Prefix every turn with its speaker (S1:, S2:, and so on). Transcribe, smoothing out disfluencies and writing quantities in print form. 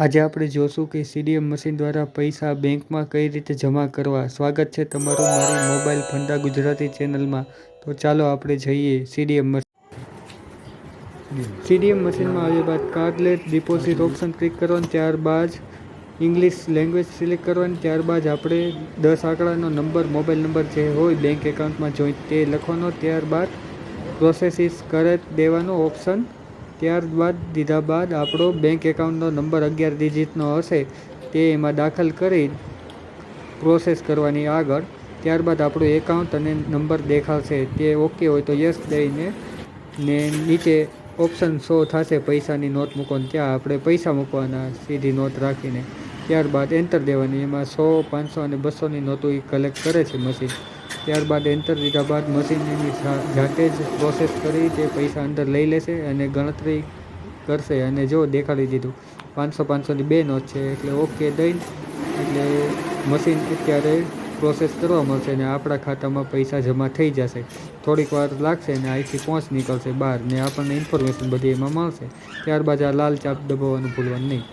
S1: આજે આપણે જોશું કે સીડીએમ મશીન દ્વારા પૈસા બેંકમાં કઈ રીતે જમા કરવા. સ્વાગત છે તમારું મારી મોબાઈલ ફંડા ગુજરાતી ચેનલમાં. તો ચાલો આપણે જઈએ સીડીએમ મશીન. સીડીએમ મશીનમાં આવ્યા બાદ કાર્ડલેસ ડિપોઝિટ ઓપ્શન ક્લિક કરવાનું, ત્યારબાદ ઇંગ્લિશ લેંગ્વેજ સિલેક્ટ કરવાની, ત્યારબાદ આપણે 10 આંકડાનો નંબર, મોબાઈલ નંબર જે હોય બેંક એકાઉન્ટમાં જોઈન્ટ તે લખવાનો, ત્યારબાદ પ્રોસેસીસ કરી દેવાનો ઓપ્શન. ત્યારબાદ દીધા બાદ આપણો બેંક એકાઉન્ટનો નંબર 11 ડિજિટનો હશે તે એમાં દાખલ કરી પ્રોસેસ કરવાની આગળ. ત્યારબાદ આપણું એકાઉન્ટ અને નંબર દેખાશે, તે ઓકે હોય તો યસ દઈને ને નીચે ઓપ્શન શો થશે પૈસાની નોટ મૂકવાની, ત્યાં આપણે પૈસા મૂકવાના સીધી નોટ રાખીને. ત્યારબાદ એન્ટર દેવાની, એમાં 100, 500 અને 200ની નોટો એ કલેક્ટ કરે છે મશીન. ત્યારબાદ એન્ટર દીધા બાદ મશીન એની જાતે જ પ્રોસેસ કરી તે પૈસા અંદર લઈ લેશે અને ગણતરી કરશે. અને જો દેખાડી દીધું 500-500ની 2 નોટ છે એટલે ઓકે દઈને એટલે મશીન અત્યારે પ્રોસેસ કરવા મળશે અને આપણા ખાતામાં પૈસા જમા થઈ જશે. થોડીક વાર લાગશે અને અહીંથી પહોંચ નીકળશે બહાર ને આપણને ઇન્ફોર્મેશન બધી એમાં મળશે. ત્યારબાદ આ લાલ ચાપ દબાવવાનું ભૂલવાનું નહીં.